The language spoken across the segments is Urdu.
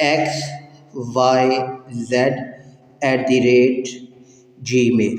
xyz@gmail,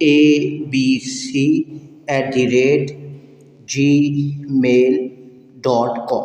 abc@gmail.com,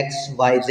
XYZ,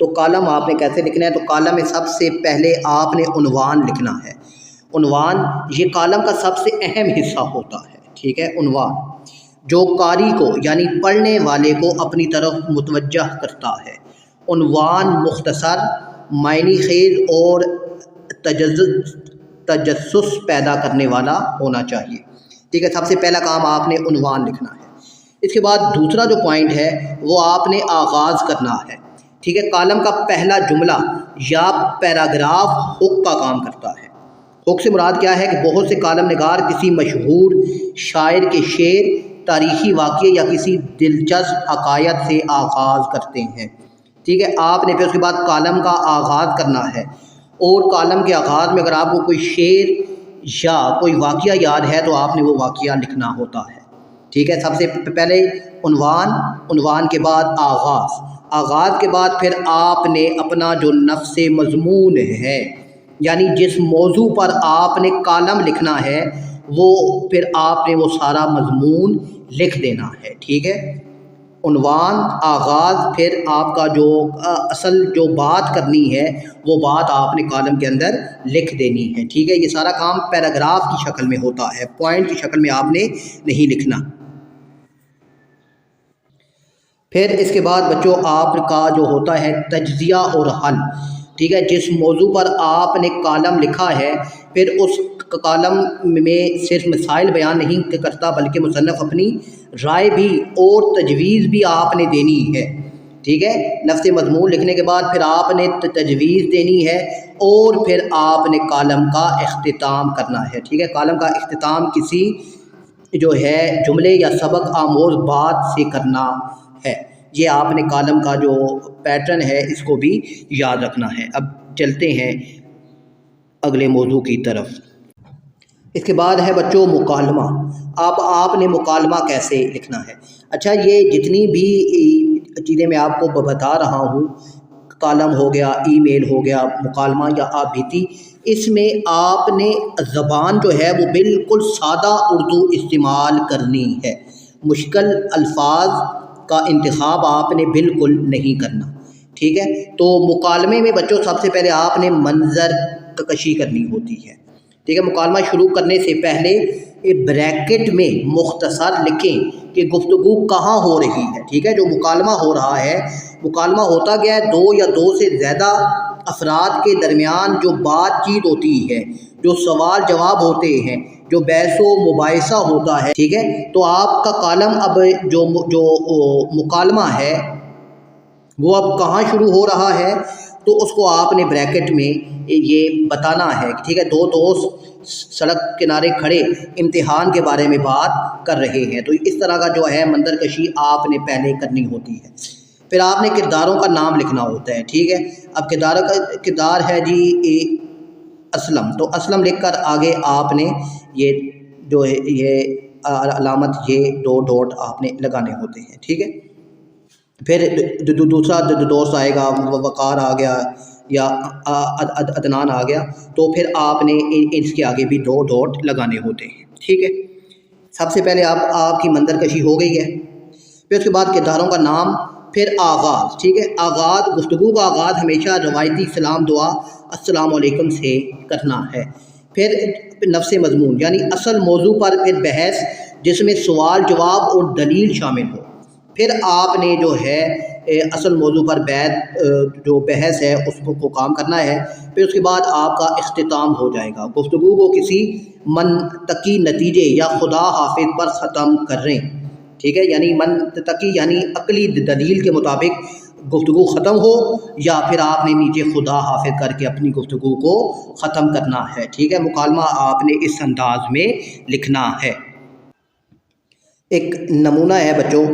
تو کالم آپ نے کیسے لکھنا ہے؟ تو کالم میں سب سے پہلے آپ نے عنوان لکھنا ہے۔ عنوان یہ کالم کا سب سے اہم حصہ ہوتا ہے، ٹھیک ہے۔ عنوان جو قاری کو یعنی پڑھنے والے کو اپنی طرف متوجہ کرتا ہے۔ عنوان مختصر، معنی خیز اور تجسس پیدا کرنے والا ہونا چاہیے، ٹھیک ہے۔ سب سے پہلا کام آپ نے عنوان لکھنا ہے۔ اس کے بعد دوسرا جو پوائنٹ ہے وہ آپ نے آغاز کرنا ہے، ٹھیک ہے۔ کالم کا پہلا جملہ یا پیراگراف ہک کا کام کرتا ہے۔ ہک سے مراد کیا ہے کہ بہت سے کالم نگار کسی مشہور شاعر کے شعر، تاریخی واقعے یا کسی دلچسپ حکایت سے آغاز کرتے ہیں، ٹھیک ہے۔ آپ نے پھر اس کے بعد کالم کا آغاز کرنا ہے، اور کالم کے آغاز میں اگر آپ کو کوئی شعر یا کوئی واقعہ یاد ہے تو آپ نے وہ واقعہ لکھنا ہوتا ہے، ٹھیک ہے۔ سب سے پہلے عنوان، عنوان کے بعد آغاز، آغاز کے بعد پھر آپ نے اپنا جو نفس مضمون ہے، یعنی جس موضوع پر آپ نے کالم لکھنا ہے وہ پھر آپ نے وہ سارا مضمون لکھ دینا ہے، ٹھیک ہے۔ عنوان، آغاز، پھر آپ کا جو اصل جو بات کرنی ہے وہ بات آپ نے کالم کے اندر لکھ دینی ہے، ٹھیک ہے۔ یہ سارا کام پیراگراف کی شکل میں ہوتا ہے، پوائنٹ کی شکل میں آپ نے نہیں لکھنا۔ پھر اس کے بعد بچوں آپ کا جو ہوتا ہے تجزیہ اور حل، ٹھیک ہے۔ جس موضوع پر آپ نے کالم لکھا ہے پھر اس کالم میں صرف مسائل بیان نہیں کرتا بلکہ مصنف اپنی رائے بھی اور تجویز بھی آپ نے دینی ہے، ٹھیک ہے۔ نفس مضمون لکھنے کے بعد پھر آپ نے تجویز دینی ہے اور پھر آپ نے کالم کا اختتام کرنا ہے، ٹھیک ہے۔ کالم کا اختتام کسی جو ہے جملے یا سبق آموز بات سے کرنا ہے۔ یہ آپ نے کالم کا جو پیٹرن ہے اس کو بھی یاد رکھنا ہے۔ اب چلتے ہیں اگلے موضوع کی طرف۔ اس کے بعد ہے بچوں مکالمہ۔ اب آپ نے مکالمہ کیسے لکھنا ہے؟ اچھا، یہ جتنی بھی چیزیں میں آپ کو بتا رہا ہوں، کالم ہو گیا، ای میل ہو گیا، مکالمہ یا آپ بیتی، اس میں آپ نے زبان جو ہے وہ بالکل سادہ اردو استعمال کرنی ہے، مشکل الفاظ کا انتخاب آپ نے بالکل نہیں کرنا، ٹھیک ہے۔ تو مکالمے میں بچوں سب سے پہلے آپ نے منظر کشی کرنی ہوتی ہے، ٹھیک ہے۔ مکالمہ شروع کرنے سے پہلے بریکٹ میں مختصر لکھیں کہ گفتگو کہاں ہو رہی ہے، ٹھیک ہے۔ جو مکالمہ ہو رہا ہے، مکالمہ ہوتا گیا ہے دو یا دو سے زیادہ افراد کے درمیان جو بات چیت ہوتی ہے، جو سوال جواب ہوتے ہیں، جو بحث و مباحثہ ہوتا ہے، ٹھیک ہے۔ تو آپ کا کالم اب جو مکالمہ ہے وہ اب کہاں شروع ہو رہا ہے تو اس کو آپ نے بریکٹ میں یہ بتانا ہے، ٹھیک ہے۔ دو دوست سڑک کنارے کھڑے امتحان کے بارے میں بات کر رہے ہیں، تو اس طرح کا جو ہے منظر کشی آپ نے پہلے کرنی ہوتی ہے۔ پھر آپ نے کرداروں کا نام لکھنا ہوتا ہے، ٹھیک ہے۔ اب کردار ہے جی اسلم، تو اسلم لکھ کر آگے آپ نے یہ جو ہے یہ علامت یہ دو ڈاٹ آپ نے لگانے ہوتے ہیں، ٹھیک ہے۔ پھر دوسرا دوست آئے گا، وقار آ گیا یا عدنان آ گیا، تو پھر آپ نے اس کے آگے بھی دو ڈاٹ لگانے ہوتے ہیں، ٹھیک ہے۔ سب سے پہلے آپ کی منظر کشی ہو گئی ہے۔ پھر اس کے بعد کرداروں کا نام، پھر آغاز، ٹھیک ہے۔ آغاز، گفتگو کا آغاز ہمیشہ روایتی سلام دعا السلام علیکم سے کرنا ہے۔ پھر نفس مضمون یعنی اصل موضوع پر پھر بحث جس میں سوال جواب اور دلیل شامل ہو۔ پھر آپ نے جو ہے اصل موضوع پر جو بحث ہے اس کو کام کرنا ہے۔ پھر اس کے بعد آپ کا اختتام ہو جائے گا، گفتگو کو کسی منطقی نتیجے یا خدا حافظ پر ختم کریں، ٹھیک ہے۔ یعنی منطقی یعنی عقلی دلیل کے مطابق گفتگو ختم ہو، یا پھر آپ نے نیچے خدا حافظ کر کے اپنی گفتگو کو ختم کرنا ہے، ٹھیک ہے۔ مکالمہ آپ نے اس انداز میں لکھنا ہے۔ ایک نمونہ ہے بچوں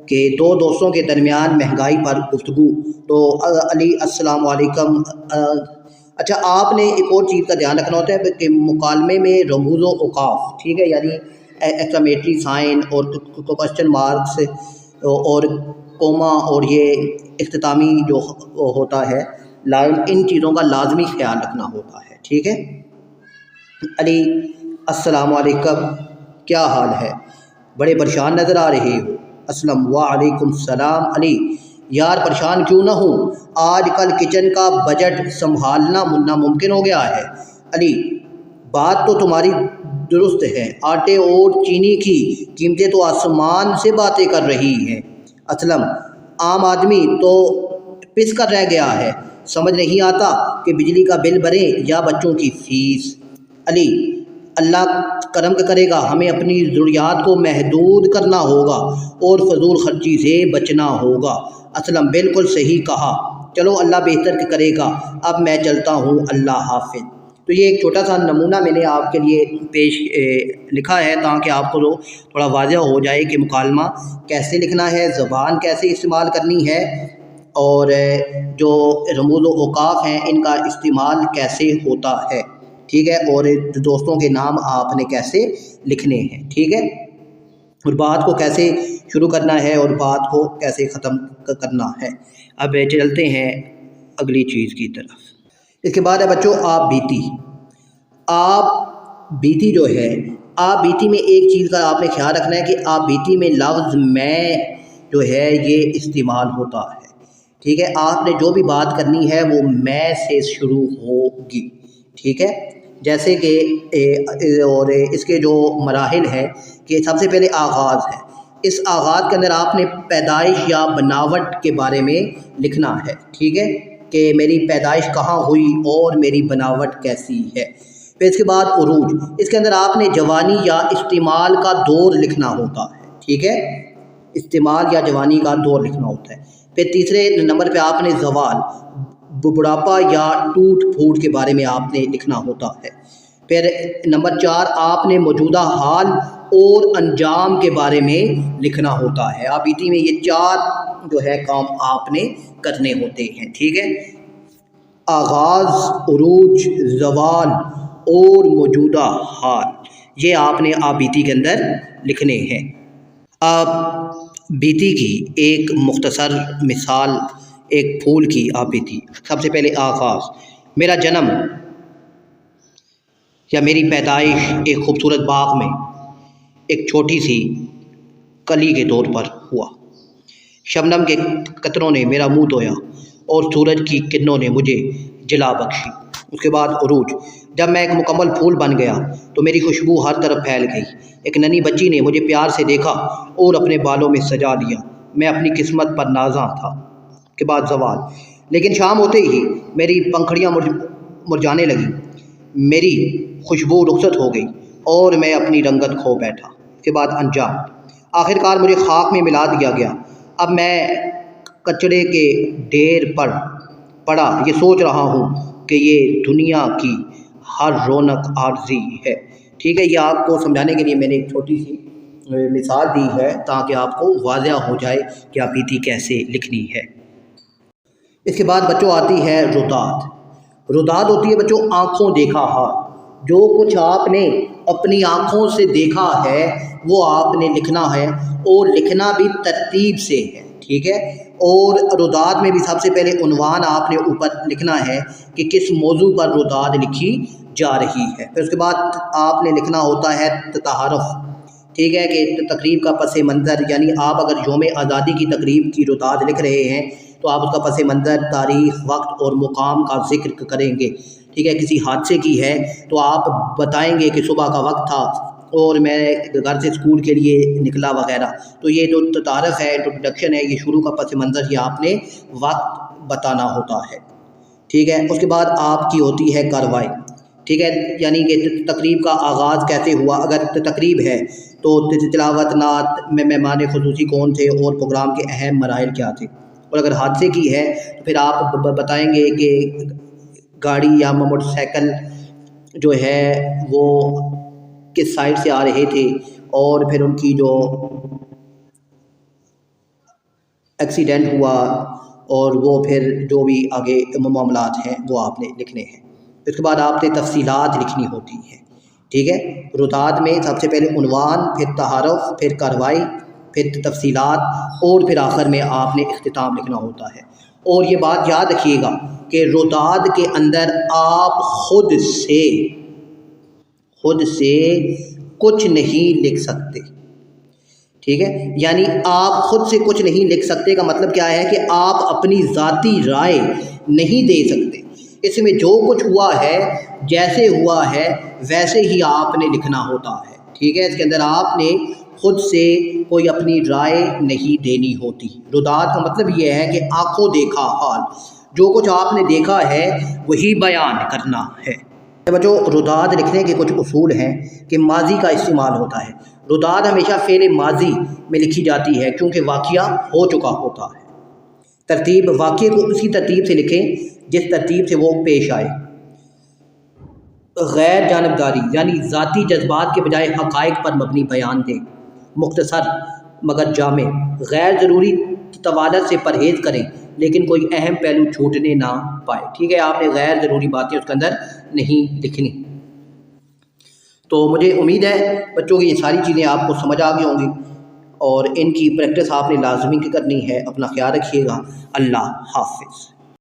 کہ دو دوستوں کے درمیان مہنگائی پر گفتگو، تو علی السلام علیکم۔ اچھا، آپ نے ایک اور چیز کا دھیان رکھنا ہوتا ہے کہ مکالمے میں رموز و اوقاف، ٹھیک ہے، یعنی ایکسکلیمیٹری سائن اور کوسچن مارکس اور کوما اور یہ اختتامی جو ہوتا ہے لائن، ان چیزوں کا لازمی خیال رکھنا ہوتا ہے، ٹھیک ہے۔ علی السلام علیکم، کیا حال ہے؟ بڑے پریشان نظر آ رہے ہو۔ اسلم، وعلیکم السلام علی، یار پریشان کیوں نہ ہوں، آج کل کچن کا بجٹ سنبھالنا ناممکن ہو گیا ہے۔ علی بات تو تمہاری درست ہے، آٹے اور چینی کی قیمتیں تو آسمان سے باتیں کر رہی ہیں۔ اسلم عام آدمی تو پس کر رہ گیا ہے، سمجھ نہیں آتا کہ بجلی کا بل بھریں یا بچوں کی فیس۔ علی اللہ کرم کرے گا، ہمیں اپنی ضروریات کو محدود کرنا ہوگا اور فضول خرچی سے بچنا ہوگا۔ اسلم بالکل صحیح کہا، چلو اللہ بہتر کرے گا، اب میں چلتا ہوں، اللہ حافظ۔ تو یہ ایک چھوٹا سا نمونہ میں نے آپ کے لیے پیش لکھا ہے تاکہ آپ کو تھوڑا واضح ہو جائے کہ مکالمہ کیسے لکھنا ہے، زبان کیسے استعمال کرنی ہے، اور جو رموز و اوقاف ہیں ان کا استعمال کیسے ہوتا ہے، ٹھیک ہے، اور دوستوں کے نام آپ نے کیسے لکھنے ہیں، ٹھیک ہے، اور بات کو کیسے شروع کرنا ہے اور بات کو کیسے ختم کرنا ہے۔ اب چلتے ہیں اگلی چیز کی طرف۔ اس کے بعد ہے بچوں آپ بیتی۔ آپ بیتی جو ہے، آپ بیتی میں ایک چیز کا آپ نے خیال رکھنا ہے کہ آپ بیتی میں لفظ میں جو ہے یہ استعمال ہوتا ہے، ٹھیک ہے، آپ نے جو بھی بات کرنی ہے وہ میں سے شروع ہوگی، ٹھیک ہے، جیسے کہ اور اس کے جو مراحل ہیں کہ سب سے پہلے آغاز ہے، اس آغاز کے اندر آپ نے پیدائش یا بناوٹ کے بارے میں لکھنا ہے، ٹھیک ہے، کہ میری پیدائش کہاں ہوئی اور میری بناوٹ کیسی ہے۔ پھر اس کے بعد عروج، اس کے اندر آپ نے جوانی یا استعمال کا دور لکھنا ہوتا ہے، ٹھیک ہے، استعمال یا جوانی کا دور لکھنا ہوتا ہے۔ پھر تیسرے نمبر پہ آپ نے زوال، بڑھاپا یا ٹوٹ پھوٹ کے بارے میں آپ نے لکھنا ہوتا ہے۔ پھر نمبر 4 آپ نے موجودہ حال اور انجام کے بارے میں لکھنا ہوتا ہے۔ آپ بیتی میں یہ 4 جو ہے کام آپ نے کرنے ہوتے ہیں، ٹھیک ہے، آغاز، عروج، زوال اور موجودہ حال، یہ آپ نے آپ بیتی کے اندر لکھنے ہیں۔ آپ بیتی کی ایک مختصر مثال، ایک پھول کی آپ بیتی۔ سب سے پہلے آغاز، میرا جنم یا میری پیدائش ایک خوبصورت باغ میں ایک چھوٹی سی کلی کے طور پر ہوا۔ شبنم کے قطروں نے میرا منہ دھویا اور سورج کی کرنوں نے مجھے جلا بخشی۔ اس کے بعد عروج، جب میں ایک مکمل پھول بن گیا تو میری خوشبو ہر طرف پھیل گئی، ایک ننھی بچی نے مجھے پیار سے دیکھا اور اپنے بالوں میں سجا لیا، میں اپنی قسمت پر نازاں تھا۔ اس کے بعد زوال، لیکن شام ہوتے ہی میری پنکھڑیاں مرجھانے لگیں، میری خوشبو رخصت ہو گئی اور میں اپنی رنگت کھو بیٹھا۔ اس کے بعد انجام، آخر کار مجھے خاک میں ملا دیا گیا، اب میں کچڑے کے ڈھیر پر پڑا یہ سوچ رہا ہوں کہ یہ دنیا کی ہر رونق عارضی ہے، ٹھیک ہے، یہ آپ کو سمجھانے کے لیے میں نے ایک چھوٹی سی مثال دی ہے تاکہ آپ کو واضح ہو جائے کہ آپ بیتی کیسے لکھنی ہے۔ اس کے بعد بچوں آتی ہے روداد۔ روداد ہوتی ہے بچوں آنکھوں دیکھا حال، جو کچھ آپ نے اپنی آنکھوں سے دیکھا ہے وہ آپ نے لکھنا ہے، اور لکھنا بھی ترتیب سے ہے، ٹھیک ہے، اور روداد میں بھی سب سے پہلے عنوان آپ نے اوپر لکھنا ہے کہ کس موضوع پر روداد لکھی جا رہی ہے۔ پھر اس کے بعد آپ نے لکھنا ہوتا ہے تعارف، ٹھیک ہے، کہ تقریب کا پس منظر، یعنی آپ اگر یوم آزادی کی تقریب کی روداد لکھ رہے ہیں تو آپ اس کا پس منظر، تاریخ، وقت اور مقام کا ذکر کریں گے، ٹھیک ہے، کسی حادثے کی ہے تو آپ بتائیں گے کہ صبح کا وقت تھا اور میں گھر سے اسکول کے لیے نکلا وغیرہ، تو یہ جو تعارف ہے، انٹروڈکشن ہے، یہ شروع کا پس منظر، یہ آپ نے وقت بتانا ہوتا ہے، ٹھیک ہے۔ اس کے بعد آپ کی ہوتی ہے کارروائی، ٹھیک ہے، یعنی کہ تقریب کا آغاز کیسے ہوا، اگر تقریب ہے تو تلاوت، نعت میں مہمان خصوصی کون تھے اور پروگرام کے اہم مراحل کیا تھے، اور اگر حادثے کی ہے تو پھر آپ بتائیں گے کہ گاڑی یا موٹر سائیکل جو ہے وہ کس سائڈ سے آ رہے تھے، اور پھر ان کی جو ایکسیڈنٹ ہوا، اور وہ پھر جو بھی آگے معاملات ہیں وہ آپ نے لکھنے ہیں۔ اس کے بعد آپ نے تفصیلات لکھنی ہوتی ہیں، ٹھیک ہے، روداد میں سب سے پہلے عنوان، پھر تعارف، پھر کارروائی، پھر تفصیلات، اور پھر آخر میں آپ نے اختتام لکھنا ہوتا ہے۔ اور یہ بات یاد رکھیے گا کہ روداد کے اندر آپ خود سے کچھ نہیں لکھ سکتے، ٹھیک ہے، یعنی آپ خود سے کچھ نہیں لکھ سکتے کا مطلب کیا ہے کہ آپ اپنی ذاتی رائے نہیں دے سکتے، اس میں جو کچھ ہوا ہے جیسے ہوا ہے ویسے ہی آپ نے لکھنا ہوتا ہے، ٹھیک ہے، اس کے اندر آپ نے خود سے کوئی اپنی رائے نہیں دینی ہوتی۔ رداد کا مطلب یہ ہے کہ آنکھوں دیکھا حال، جو کچھ آپ نے دیکھا ہے وہی بیان کرنا ہے۔ بچوں رداد لکھنے کے کچھ اصول ہیں کہ ماضی کا استعمال ہوتا ہے، رداد ہمیشہ فعل ماضی میں لکھی جاتی ہے کیونکہ واقعہ ہو چکا ہوتا ہے۔ ترتیب، واقعے کو اسی ترتیب سے لکھیں جس ترتیب سے وہ پیش آئے۔ غیر جانبداری یعنی ذاتی جذبات کے بجائے حقائق پر مبنی بیان دیں۔ مختصر مگر جامع، غیر ضروری طوالت سے پرہیز کریں لیکن کوئی اہم پہلو چھوٹنے نہ پائے، ٹھیک ہے، آپ نے غیر ضروری باتیں اس کے اندر نہیں لکھنی۔ تو مجھے امید ہے بچوں کی یہ ساری چیزیں آپ کو سمجھ آ گئی ہوں گی اور ان کی پریکٹس آپ نے لازمی کرنی ہے۔ اپنا خیال رکھیے گا، اللہ حافظ۔